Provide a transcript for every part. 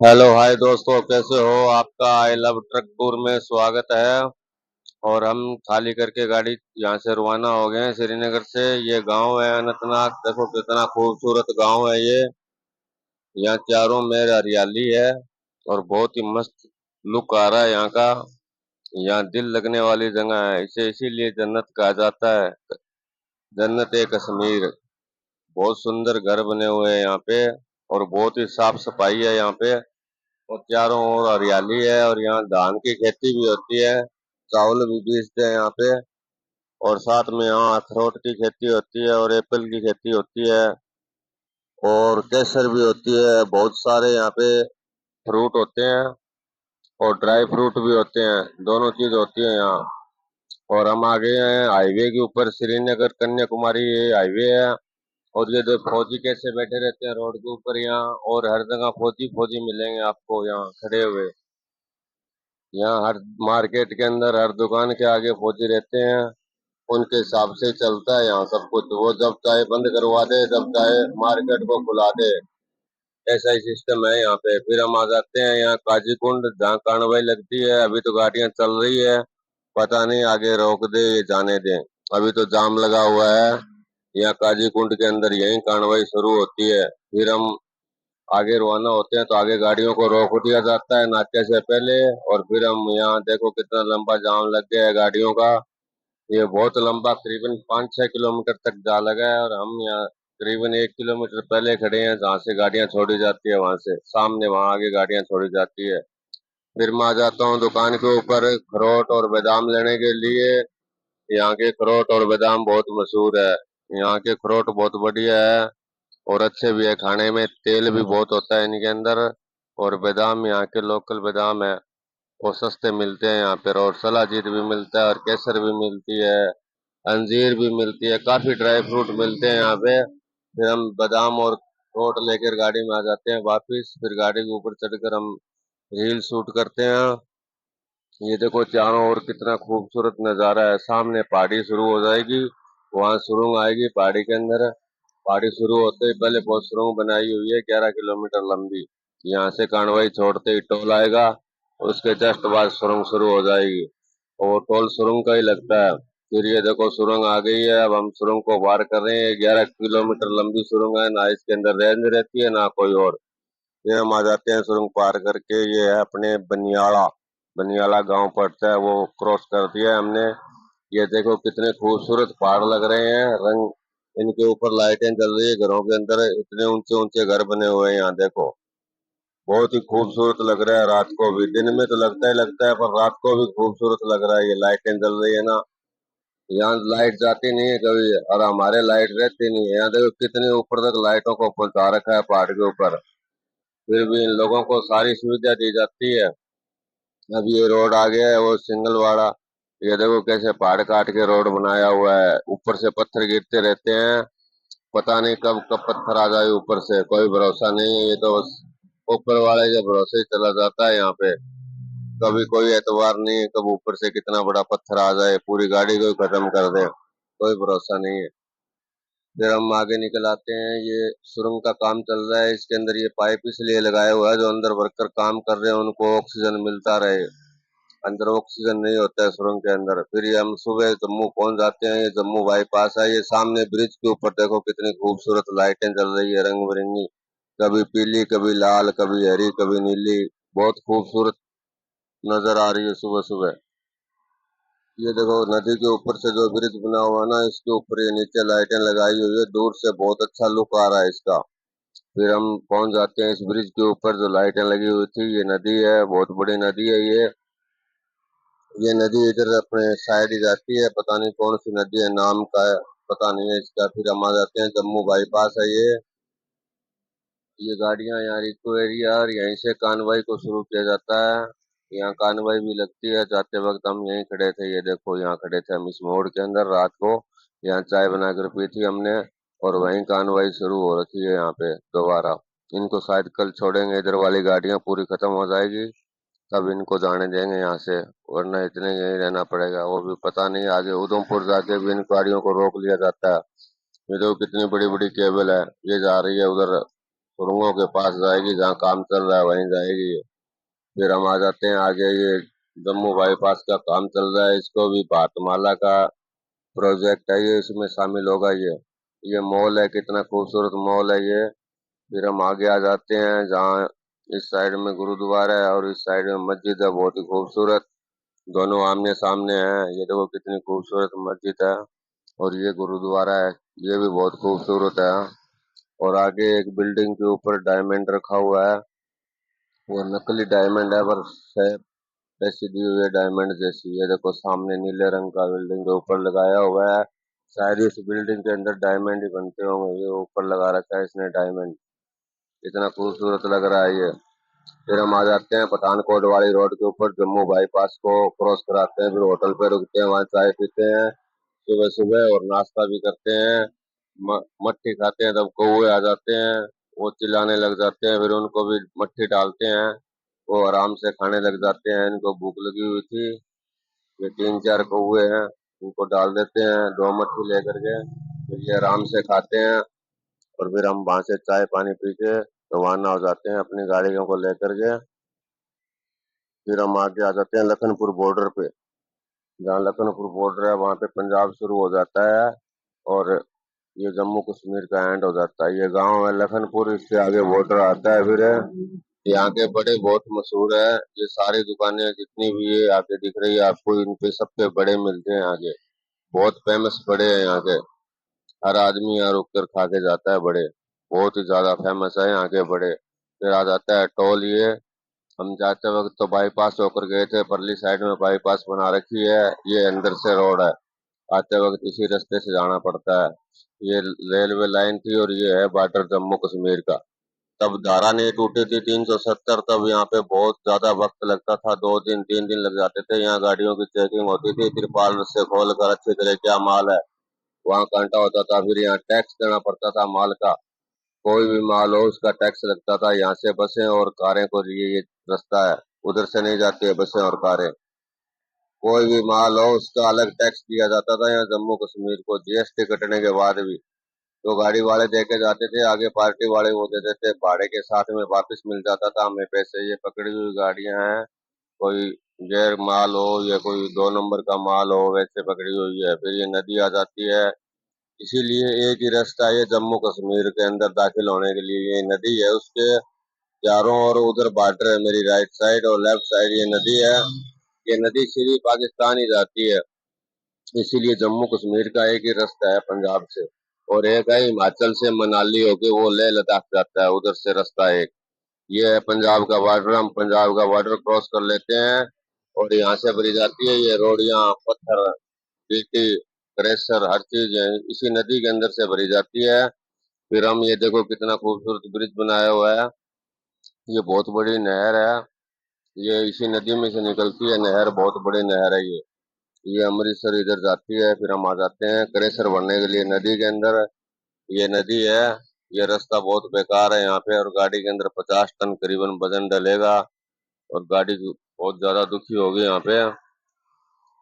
Hello hi दोस्तों, कैसे हो? आपका आई लव ट्रक टूर में स्वागत है। और हम खाली करके गाड़ी यहाँ से रवाना हो गए हैं श्रीनगर से। ये गांव है अनंतनाग। देखो कितना खूबसूरत गांव है ये। यहाँ चारों मेर हरियाली है और बहुत ही मस्त लुक आ रहा है यहाँ का। यहाँ दिल लगने वाली जगह है, इसे इसीलिए जन्नत कहा जाता है। जन्नत ए कश्मीर। बहुत सुंदर घर बने हुए हैं यहाँ पे और बहुत ही साफ सफाई है यहाँ पे। और चारों ओर हरियाली है और यहाँ धान की खेती भी होती है। चावल भी बीजते हैं यहाँ पे। और साथ में यहाँ अखरोट की खेती होती है और एप्पल की खेती होती है और केसर भी होती है। बहुत सारे यहाँ पे फ्रूट होते हैं और ड्राई फ्रूट भी होते हैं। दोनों चीज होती है यहाँ। और हम आ गए हैं हाईवे के ऊपर। श्रीनगर कन्याकुमारी ये हाईवे है। और ये जो फौजी कैसे बैठे रहते हैं रोड के ऊपर यहाँ। और हर जगह फौजी फौजी मिलेंगे आपको यहाँ खड़े हुए। यहाँ हर मार्केट के अंदर हर दुकान के आगे फौजी रहते हैं। उनके हिसाब से चलता है यहाँ सब कुछ। वो जब चाहे बंद करवा दे, जब चाहे मार्केट को खुला दे। ऐसा ही सिस्टम है यहाँ पे। फिर हम आ जाते हैं यहाँ काजी कुंड, जहाँ कार्रवाई लगती है। अभी तो गाड़ियां चल रही है, पता नहीं आगे रोक दे ये जाने दे। अभी तो जाम लगा हुआ है यहाँ काजी कुंड के अंदर। यही कार्रवाई शुरू होती है। फिर हम आगे रवाना होते हैं तो आगे गाड़ियों को रोक दिया जाता है नाके से पहले। और फिर हम यहाँ देखो कितना लंबा जाम लग गया है गाड़ियों का। ये बहुत लंबा, करीबन 5-6 किलोमीटर तक जा लगा है। और हम यहाँ करीबन 1 किलोमीटर पहले खड़े हैं जहाँ से गाड़ियां छोड़ी जाती है। वहां से सामने वहां आगे गाड़ियां छोड़ी जाती है। फिर मैं आ जाता हूँ दुकान के ऊपर अखरोट और बादाम लेने के लिए। यहाँ के अखरोट और बादाम बहुत मशहूर है। यहाँ के अखरोट बहुत बढ़िया है और अच्छे भी है खाने में। तेल भी बहुत होता है इनके अंदर। और बादाम यहाँ के लोकल बादाम है, वो सस्ते मिलते हैं यहाँ पे। और सलाजीत भी मिलता है और केसर भी मिलती है, अंजीर भी मिलती है। काफी ड्राई फ्रूट मिलते हैं यहाँ पे। फिर हम बादाम और अखरोट लेकर गाड़ी में आ जाते हैं वापिस। फिर गाड़ी के ऊपर चढ़कर हम रील शूट करते हैं। ये देखो चारों ओर कितना खूबसूरत नजारा है। सामने पहाड़ी शुरू हो जाएगी, वहां सुरंग आएगी पहाड़ी के अंदर। पहाड़ी शुरू होते ही पहले बहुत सुरंग बनाई हुई है 11 किलोमीटर लंबी। यहाँ से कांडवाई छोड़ते ही टोल आएगा, उसके जस्ट बाद सुरंग शुरू हो जाएगी। और टोल सुरंग का ही लगता है। फिर ये देखो सुरंग आ गई है, अब हम सुरंग को पार कर रहे हैं। 11 किलोमीटर लंबी सुरंग है, ना इसके अंदर रेंज रहती है ना कोई और। फिर हम आ जाते हैं सुरंग पार करके। ये है अपने बनियाला। बनियाला गांव पड़ता है, वो क्रॉस कर दिया है हमने। ये देखो कितने खूबसूरत पहाड़ लग रहे हैं। रंग इनके ऊपर लाइटें जल रही है घरों के अंदर। इतने ऊंचे ऊंचे घर बने हुए हैं यहाँ देखो। बहुत ही खूबसूरत लग रहा है रात को भी। दिन में तो लगता ही लगता है, पर रात को भी खूबसूरत लग रहा है। ये लाइटें जल रही है ना, यहाँ लाइट जाती नहीं है कभी और हमारे लाइट रहती नहीं है। यहाँ देखो कितने ऊपर तक लाइटों को पहुंचा रखा है पहाड़ के ऊपर। फिर भी इन लोगों को सारी सुविधा दी जाती है। अब ये रोड आ गया है वो सिंगल वाला। ये देखो कैसे पहाड़ काट के रोड बनाया हुआ है। ऊपर से पत्थर गिरते रहते हैं, पता नहीं कब कब पत्थर आ जाए ऊपर से, कोई भरोसा नहीं है। ये तो बस ऊपर वाले के भरोसे ही चला जाता है यहाँ पे। कभी कोई एतबार नहीं है कब ऊपर से कितना बड़ा पत्थर आ जाए पूरी गाड़ी को ही खत्म कर दे। कोई भरोसा नहीं है। फिर हम आगे निकल आते हैं। ये सुरंग का काम चल रहा है, इसके अंदर ये पाइप इसलिए लगाया हुआ है जो अंदर वर्कर काम कर रहे हैं उनको ऑक्सीजन मिलता रहे। अंदर ऑक्सीजन नहीं होता है सुरंग के अंदर। फिर ये हम सुबह जम्मू पहुंच जाते हैं। ये जम्मू बाईपास है। ये सामने ब्रिज के ऊपर देखो कितनी खूबसूरत लाइटें जल रही है रंग बिरंगी। कभी पीली, कभी लाल, कभी हरी, कभी नीली। बहुत खूबसूरत नजर आ रही है सुबह सुबह। ये देखो नदी के ऊपर से जो ब्रिज बना हुआ है ना, इसके ऊपर ये नीचे लाइटें लगाई हुई है। दूर से बहुत अच्छा लुक आ रहा है इसका। फिर हम पहुंच जाते हैं इस ब्रिज के ऊपर जो लाइटें लगी हुई थी। ये नदी है, बहुत बड़ी नदी है ये नदी इधर अपने साइड ही जाती है। पता नहीं कौन सी नदी है, नाम का है, पता नहीं है इसका। फिर हम आ जाते हैं जम्मू बाईपास है ये गाड़ियां यहाँ रिको एरिया और यहीं से कानवाई को शुरू किया जाता है। यहाँ कानवाई भी लगती है। जाते वक्त हम यहीं खड़े थे, ये देखो यहाँ खड़े थे हम इस मोड़ के अंदर रात को। यहाँ चाय बनाकर पी थी हमने। और वहीं कानवाई शुरू हो रखी है यहाँ पे दोबारा। इनको शायद कल छोड़ेंगे, इधर वाली गाड़ियां पूरी खत्म हो जाएगी तब इनको जाने देंगे यहाँ से। वरना इतने यहीं रहना पड़ेगा। वो भी पता नहीं आगे उधमपुर जाके भी इन गाड़ियों को रोक लिया जाता है। ये देखो कितनी बड़ी बड़ी केबल है, ये जा रही है उधर सुरंगों के पास जाएगी, जहाँ काम चल रहा है वहीं जाएगी ये। फिर हम आ जाते हैं आगे, ये जम्मू बाईपास का काम चल रहा है, इसको भी भारतमाला का प्रोजेक्ट है ये, इसमें शामिल होगा ये मॉल है, कितना खूबसूरत मॉल है ये। फिर हम आगे आ जाते हैं, जहाँ इस साइड में गुरुद्वारा है और इस साइड में मस्जिद है, बहुत ही खूबसूरत। दोनों आमने सामने हैं, ये देखो कितनी खूबसूरत मस्जिद है और ये गुरुद्वारा है, ये भी बहुत खूबसूरत है। और आगे एक बिल्डिंग के ऊपर डायमंड रखा हुआ है, वो नकली डायमंड है पर शेप ऐसी दी हुई है डायमंड जैसी। ये देखो सामने नीले रंग का बिल्डिंग के ऊपर लगाया हुआ है, शायद इस बिल्डिंग के अंदर डायमंड ही बनते होंगे, ये ऊपर लगा रखा है इसने डायमंड, इतना खूबसूरत लग रहा है ये। फिर हम आ जाते हैं पठानकोट वाली रोड के ऊपर, जम्मू बाईपास को क्रॉस कराते हैं, फिर होटल पे रुकते हैं, वहाँ चाय पीते हैं सुबह सुबह और नाश्ता भी करते हैं। मट्ठी खाते हैं, तब कौवे आ जाते हैं, वो चिल्लाने लग जाते हैं, फिर उनको भी मट्ठी डालते हैं, वो आराम से खाने लग जाते हैं। इनको भूख लगी हुई थी, ये 3-4 कौवे हैं, उनको डाल देते हैं 2 मट्ठी लेकर के, फिर ये आराम से खाते हैं और फिर हम वहां से चाय पानी पी के रवाना हो जाते हैं अपनी गाड़ियों को लेकर के। फिर हम आगे आ जाते हैं लखनपुर बॉर्डर पे, जहाँ लखनपुर बॉर्डर है वहां पे पंजाब शुरू हो जाता है और ये जम्मू कश्मीर का एंड हो जाता है। ये गांव है लखनपुर, इससे आगे बॉर्डर आता है। फिर यहाँ के बड़े बहुत मशहूर है, ये सारी दुकानें जितनी भी ये आगे दिख रही है आपको, इन पे सब पे बड़े मिलते हैं आगे, बहुत फेमस बड़े हैं यहाँ के, हर आदमी यहाँ रुक कर खा के जाता है बड़े, बहुत ही ज्यादा फेमस है यहाँ के बड़े। फिर आ जाता है टोल, ये हम जाते वक्त तो बाईपास होकर गए थे, परली साइड में बाईपास बना रखी है, ये अंदर से रोड है, आते वक्त इसी रास्ते से जाना पड़ता है। ये रेलवे लाइन थी और ये है बॉर्डर जम्मू कश्मीर का। तब धारा नहीं टूटी थी 370, तब यहाँ पे बहुत ज्यादा वक्त लगता था, 2 दिन 3 दिन लग जाते थे, यहाँ गाड़ियों की चेकिंग होती थी, तिरपाल से खोल कर अच्छी तरह क्या माल है वहाँ कांटा होता था, फिर यहाँ टैक्स देना पड़ता था माल का, कोई भी माल हो उसका टैक्स लगता था। यहाँ से बसें और कारें को ये रास्ता है, उधर से नहीं जाती है बसें और कारें, कोई भी माल हो उसका अलग टैक्स दिया जाता था यहाँ जम्मू कश्मीर को, जीएसटी कटने के बाद भी। तो गाड़ी वाले दे के जाते थे, आगे पार्टी वाले वो देते थे, भाड़े के साथ में वापस मिल जाता था हमें पैसे। ये पकड़ी हुई गाड़ियां हैं, कोई गैर माल हो या कोई 2 नंबर का माल हो वैसे पकड़ी हुई है। फिर ये नदी आ जाती है, इसीलिए एक ही रास्ता है ये जम्मू कश्मीर के अंदर दाखिल होने के लिए, ये नदी है, उसके चारों ओर उधर बॉर्डर है, मेरी राइट साइड और लेफ्ट साइड ये नदी है, ये नदी सीधी पाकिस्तान ही जाती है। इसीलिए जम्मू कश्मीर का एक ही रास्ता है पंजाब से, और एक है हिमाचल से मनाली होके वो लेह लद्दाख जाता है, उधर से रास्ता एक। ये है पंजाब का बॉर्डर, हम पंजाब का बॉर्डर क्रॉस कर लेते हैं और यहाँ से भरी जाती है ये रोड, यहाँ पत्थर गिट्टी क्रेशर हर चीज है इसी नदी के अंदर से भरी जाती है। फिर हम ये देखो कितना खूबसूरत ब्रिज बनाया हुआ है, ये बहुत बड़ी नहर है, ये इसी नदी में से निकलती है नहर, बहुत बड़ी नहर है ये अमृतसर इधर जाती है। फिर हम आ जाते हैं क्रेशर भरने के लिए नदी के अंदर, ये नदी है, ये रास्ता बहुत बेकार है यहाँ पे, और गाड़ी के अंदर 50 टन करीबन वजन डलेगा और गाड़ी बहुत ज्यादा दुखी होगी यहाँ पे,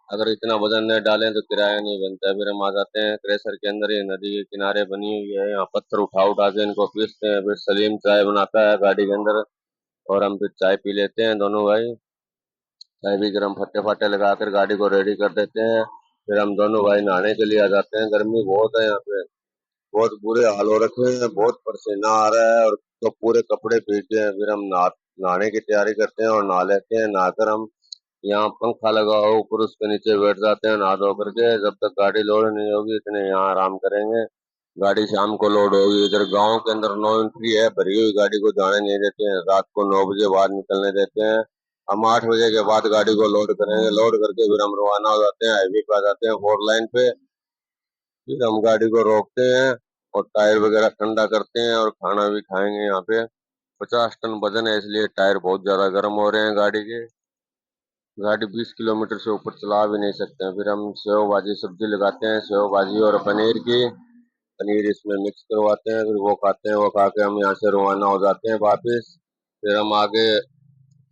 अगर इतना वजन नहीं डालें तो किराया नहीं बनता है। फिर हम आ जाते हैं क्रेशर के अंदर, ये नदी के किनारे बनी हुई है, यहाँ पत्थर उठा उठा के इनको पीसते हैं, फिर सलीम चाय बनाता है गाड़ी के अंदर और हम फिर चाय पी लेते हैं दोनों भाई, चाय भी गर्म फट्टे फाटे लगाकर गाड़ी को रेडी कर देते हैं। फिर हम दोनों भाई नहाने के लिए आ जाते हैं, गर्मी बहुत है यहाँ पे, बहुत बुरे हाल हो रखे हैं, बहुत पसीना आ रहा है और तो पूरे कपड़े भीग गए हैं। फिर हम नहाने की तैयारी करते हैं और नहा लेते हैं, नहाकर हम यहाँ पंखा लगा हो ऊपर उसके नीचे बैठ जाते हैं नहा धो करके, जब तक गाड़ी लोड नहीं होगी इतने यहाँ आराम करेंगे। गाड़ी शाम को लोड होगी, इधर गांव के अंदर नो एंट्री है, भरी हुई गाड़ी को जाने नहीं देते हैं, रात को 9 बजे बाहर निकलने देते हैं। हम 8 बजे के बाद गाड़ी को लोड करेंगे, लोड करके फिर हम रवाना हो जाते हैं, हाईवे पे आ जाते हैं 4 लाइन पे। फिर हम गाड़ी को रोकते हैं और टायर वगैरह ठंडा करते हैं और खाना भी खाएंगे यहाँ पे। 50 टन वजन है, इसलिए टायर बहुत ज्यादा गर्म हो रहे हैं गाड़ी के, गाड़ी 20 किलोमीटर से ऊपर चला भी नहीं सकते हैं। फिर हम सेव भाजी सब्जी लगाते हैं, सेव भाजी और पनीर की, पनीर इसमें मिक्स करवाते हैं, फिर वो खाते हैं, वो खा के हम यहाँ से रवाना हो जाते हैं वापस। फिर हम आगे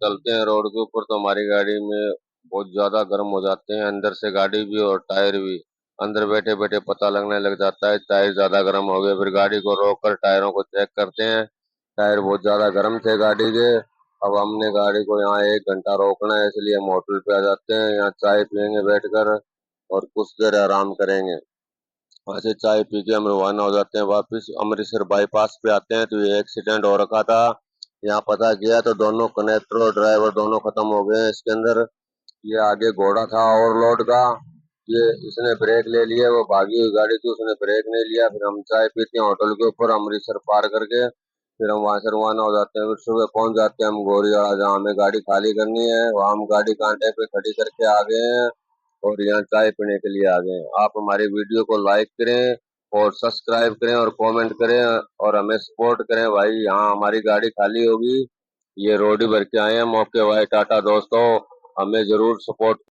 चलते हैं रोड के ऊपर, तो हमारी गाड़ी में बहुत ज्यादा गर्म हो जाते हैं अंदर से गाड़ी भी और टायर भी, अंदर बैठे बैठे पता लगने लग जाता है टायर ज्यादा गर्म हो गए। फिर गाड़ी को रोक कर टायरों को चेक करते हैं, टायर बहुत ज्यादा गर्म थे गाड़ी के। अब हमने गाड़ी को यहाँ 1 घंटा रोकना है, इसलिए हम होटल पे आ जाते हैं। यहाँ चाय पियेंगे बैठकर और कुछ देर आराम करेंगे। वहां से चाय पी के हम रवाना हो जाते हैं वापस। अमृतसर बाईपास पे आते हैं तो ये एक्सीडेंट हो रखा था। यहाँ पता किया तो दोनों कनेक्टर और ड्राइवर दोनों खत्म हो गए हैं इसके अंदर। ये आगे घोड़ा था ओवरलोड का, ये इसने ब्रेक ले लिया, वो भागी हुई गाड़ी थी, उसने ब्रेक नहीं लिया। फिर हम चाय पीते हैं होटल के ऊपर अमृतसर पार करके, फिर हम वहां से रवाना हो जाते हैं। फिर सुबह पहुंच जाते हैं हम गोरियाड़ा, जहाँ हमें गाड़ी खाली करनी है। वहां हम गाड़ी कांटे पे खड़ी करके आ गए हैं और यहाँ चाय पीने के लिए आ गए हैं। आप हमारी वीडियो को लाइक करें और सब्सक्राइब करें और कमेंट करें और हमें सपोर्ट करें भाई। यहाँ हमारी गाड़ी खाली होगी, ये रोड ही भर के आए हैं मौके। भाई टाटा दोस्तों, हमें जरूर सपोर्ट